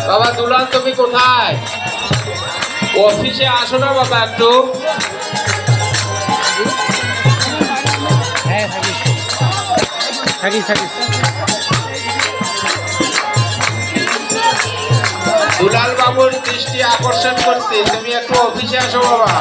বাবা দুলাল, তুমি কোথায়? অফিসে আসো না বাবা একটু। দুলাল বাবুর দৃষ্টি আকর্ষণ করতে তুমি একটু অফিসে আসো বাবা।